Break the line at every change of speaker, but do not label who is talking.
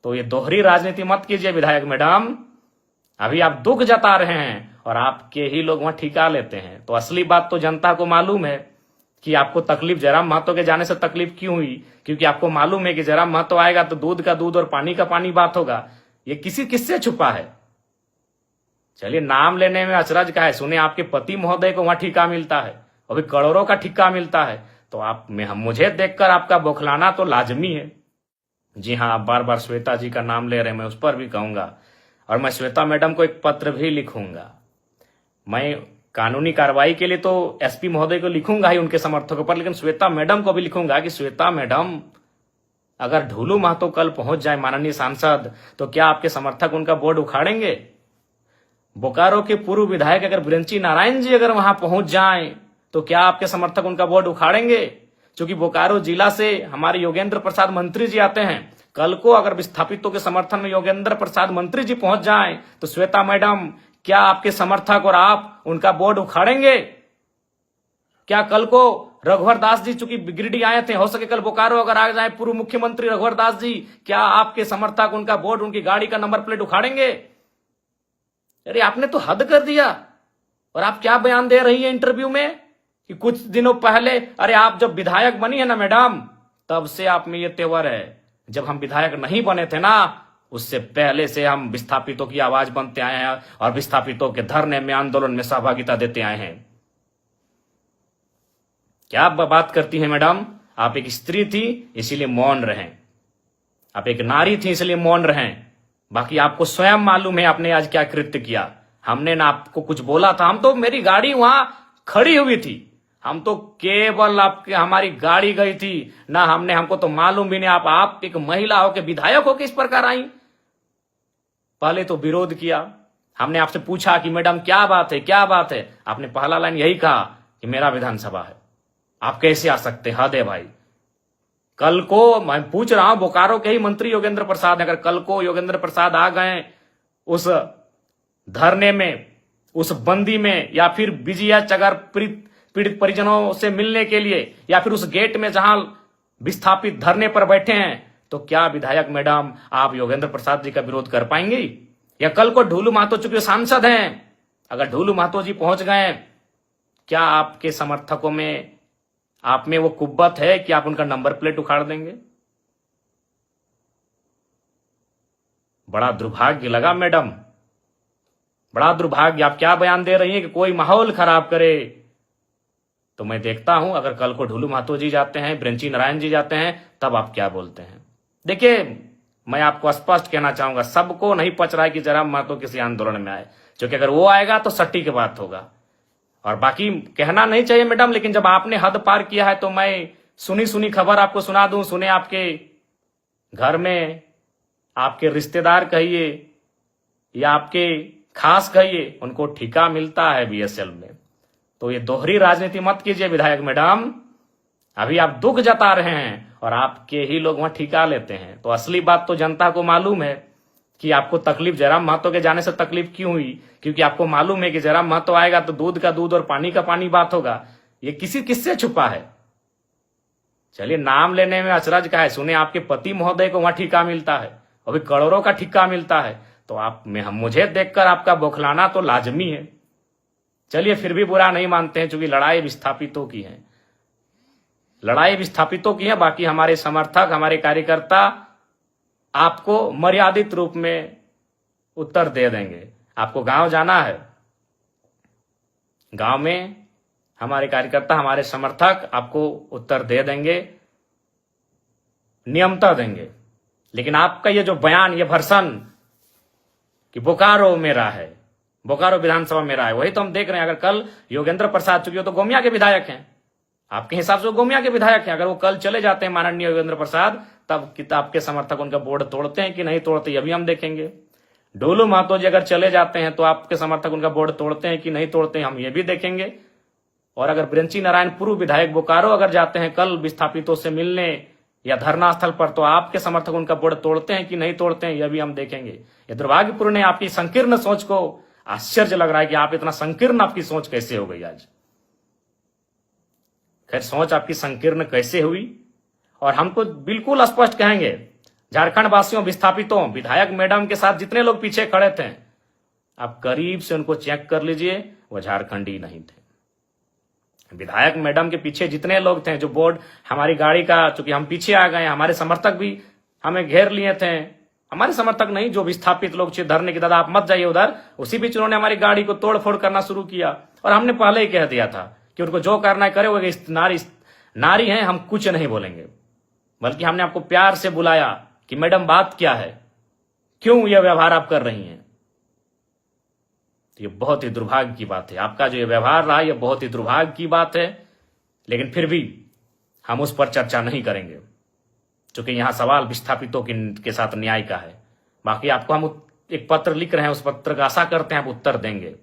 तो ये दोहरी राजनीति मत कीजिए विधायक मैडम। अभी आप दुख जता रहे हैं और आपके ही लोग वहां ठिका लेते हैं। तो असली बात तो जनता को मालूम है कि आपको तकलीफ जयराम महतो के जाने से तकलीफ क्यों हुई, क्योंकि आपको मालूम है कि जयराम महतो आएगा तो दूध का दूध और पानी का पानी बात होगा। ये किससे छुपा है? चलिए, नाम लेने में अचरज का है। सुने आपके पति महोदय को वहां ठिका मिलता है, अभी करोड़ों का ठिका मिलता है। तो आप मुझे देखकर आपका बौखलाना तो लाजमी है। जी हाँ, आप बार बार श्वेता जी का नाम ले रहे हैं, मैं उस पर भी कहूंगा और मैं श्वेता मैडम को एक पत्र भी लिखूंगा। मैं कानूनी कार्रवाई के लिए तो एसपी महोदय को लिखूंगा ही उनके समर्थकों पर, लेकिन श्वेता मैडम को भी लिखूंगा कि श्वेता मैडम, अगर ढूलू महतो कल पहुंच जाए माननीय सांसद, तो क्या आपके समर्थक उनका बोर्ड उखाड़ेंगे? बोकारो के पूर्व विधायक अगर ब्रंची नारायण जी अगर वहां पहुंच जाएं, तो क्या आपके समर्थक उनका बोर्ड उखाड़ेंगे? क्योंकि बोकारो जिला से हमारे योगेंद्र प्रसाद मंत्री जी आते हैं। कल को अगर विस्थापितों के समर्थन में योगेंद्र प्रसाद मंत्री जी पहुंच जाएं, तो श्वेता मैडम, क्या आपके समर्थक और आप उनका बोर्ड उखाड़ेंगे? क्या कल को रघुवर दास जी चूंकि गिरिडीह आए थे, हो सके कल बोकारो अगर आ जाए पूर्व मुख्यमंत्री रघुवर दास जी, क्या आपके समर्थक उनका बोर्ड, उनकी गाड़ी का नंबर प्लेट उखाड़ेंगे? अरे आपने तो हद कर दिया। और आप क्या बयान दे रही है इंटरव्यू में कि कुछ दिनों पहले, अरे आप जब विधायक बनी है ना मैडम, तब से आप में ये तेवर है। जब हम विधायक नहीं बने थे ना, उससे पहले से हम विस्थापितों की आवाज बनते आए हैं और विस्थापितों के धरने में, आंदोलन में सहभागिता देते आए हैं। क्या बात करती हैं मैडम? आप एक स्त्री थी इसीलिए मौन रहें, आप एक नारी थी इसलिए मौन रहें। बाकी आपको स्वयं मालूम है आपने आज क्या कृत्य किया। हमने ना आपको कुछ बोला था, हम तो, मेरी गाड़ी वहां खड़ी हुई थी, हम तो केवल आपके, हमारी गाड़ी गई थी ना, हमको तो मालूम भी नहीं आप एक महिला हो के विधायक हो के इस प्रकार आई। पहले तो विरोध किया, हमने आपसे पूछा कि मैडम क्या बात है, क्या बात है? आपने पहला लाइन यही कहा कि मेरा विधानसभा है, आप कैसे आ सकते? हद है भाई। कल को मैं पूछ रहा हूं, बोकारो के ही मंत्री योगेंद्र प्रसाद, अगर कल को योगेंद्र प्रसाद आ गए उस धरने में, उस बंदी में, या फिर बीजीएच अगर पीड़ित परिजनों से मिलने के लिए, या फिर उस गेट में जहां विस्थापित धरने पर बैठे हैं, तो क्या विधायक मैडम आप योगेंद्र प्रसाद जी का विरोध कर पाएंगे? या कल को ढूलू महतो, चूंकि सांसद हैं, अगर ढूलू महतो जी पहुंच गए, क्या आपके समर्थकों में, आप में वो कुव्वत है कि आप उनका नंबर प्लेट उखाड़ देंगे? बड़ा दुर्भाग्य लगा मैडम, बड़ा दुर्भाग्य। आप क्या बयान दे रही हैं कि कोई माहौल खराब करे? तो मैं देखता हूं अगर कल को ढूलू महतो जी जाते हैं, ब्रंची नारायण जी जाते हैं, तब आप क्या बोलते हैं। देखिए, मैं आपको स्पष्ट कहना चाहूंगा, सबको नहीं पच रहा है कि जयराम महतो किसी आंदोलन में आए, क्योंकि अगर वो आएगा तो सट्टी की बात होगा। और बाकी कहना नहीं चाहिए मैडम, लेकिन जब आपने हद पार किया है तो मैं सुनी खबर आपको सुना दूं। सुने आपके घर में आपके रिश्तेदार कहिए या आपके खास कहिए, उनको ठिका मिलता है बीएसएल में। तो ये दोहरी राजनीति मत कीजिए विधायक मैडम। अभी आप दुख जता रहे हैं और आपके ही लोग वहां ठिका लेते हैं। तो असली बात तो जनता को मालूम है कि आपको तकलीफ जयराम महतो के जाने से तकलीफ क्यों हुई, क्योंकि आपको मालूम है कि जयराम महतो आएगा तो दूध का दूध और पानी का पानी बात होगा। ये किससे छुपा है? चलिए, नाम लेने में अचरज का है। सुने आपके पति महोदय को वहां ठिका मिलता है, अभी करोड़ों का ठिका मिलता है। तो मुझे देखकर आपका बौखलाना तो लाजमी है। चलिए, फिर भी बुरा नहीं मानते हैं, क्योंकि लड़ाई विस्थापितों की है, लड़ाई विस्थापितों की है। बाकी हमारे समर्थक, हमारे कार्यकर्ता आपको मर्यादित रूप में उत्तर दे देंगे। आपको गांव जाना है, गांव में हमारे कार्यकर्ता, हमारे समर्थक आपको उत्तर दे देंगे, नियमता देंगे। लेकिन आपका ये जो बयान, ये भर्सन कि बोकारो मेरा है, बोकारो विधानसभा मेरा है, वही तो हम देख रहे हैं। अगर कल योगेंद्र प्रसाद, चूंकि वो तो गोमिया के विधायक हैं, आपके हिसाब से वो गोमिया के विधायक हैं, अगर वो कल चले जाते हैं माननीय योगेंद्र प्रसाद, तब आपके समर्थक उनका बोर्ड तोड़ते हैं कि नहीं तोड़ते, ये भी हम देखेंगे। ढोलू महतो जी अगर चले जाते हैं तो आपके समर्थक उनका बोर्ड तोड़ते हैं कि नहीं तोड़ते हैं, हम ये भी देखेंगे। और अगर ब्रंची नारायण पूर्व विधायक बोकारो अगर जाते हैं कल विस्थापितों से मिलने या धरना स्थल पर, तो आपके समर्थक उनका बोर्ड तोड़ते हैं कि नहीं तोड़ते हैं, यह भी हम देखेंगे। ये दुर्भाग्यपूर्ण है, आपकी संकीर्ण सोच को आश्चर्य लग रहा है कि आप इतना संकीर्ण, आपकी सोच कैसे हो गई आज। खैर, सोच आपकी संकीर्ण कैसे हुई, और हम तो बिल्कुल स्पष्ट कहेंगे, झारखंड वासियों, विस्थापितों, विधायक मैडम के साथ जितने लोग पीछे खड़े थे, आप करीब से उनको चेक कर लीजिए, वो झारखंडी नहीं थे। विधायक मैडम के पीछे जितने लोग थे, जो बोर्ड हमारी गाड़ी का, चूंकि हम पीछे आ गए, हमारे समर्थक भी हमें घेर लिए थे, हमारे समर्थक नहीं, जो विस्थापित लोग धरने की, दादा आप मत जाइए उधर, उसी बीच उन्होंने हमारी गाड़ी को तोड़ फोड़ करना शुरू किया। और हमने पहले ही कह दिया था कि उनको जो करना है करे, वो नारी हैं, हम कुछ नहीं बोलेंगे। बल्कि हमने आपको प्यार से बुलाया कि मैडम बात क्या है, क्यों यह व्यवहार आप कर रही हैं। तो ये बहुत ही दुर्भाग्य की बात है, आपका जो ये व्यवहार रहा, यह बहुत ही दुर्भाग्य की बात है। लेकिन फिर भी हम उस पर चर्चा नहीं करेंगे, क्योंकि यहां सवाल विस्थापितों के साथ न्याय का है। बाकी आपको हम एक पत्र लिख रहे हैं, उस पत्र का आशा करते हैं आप उत्तर देंगे।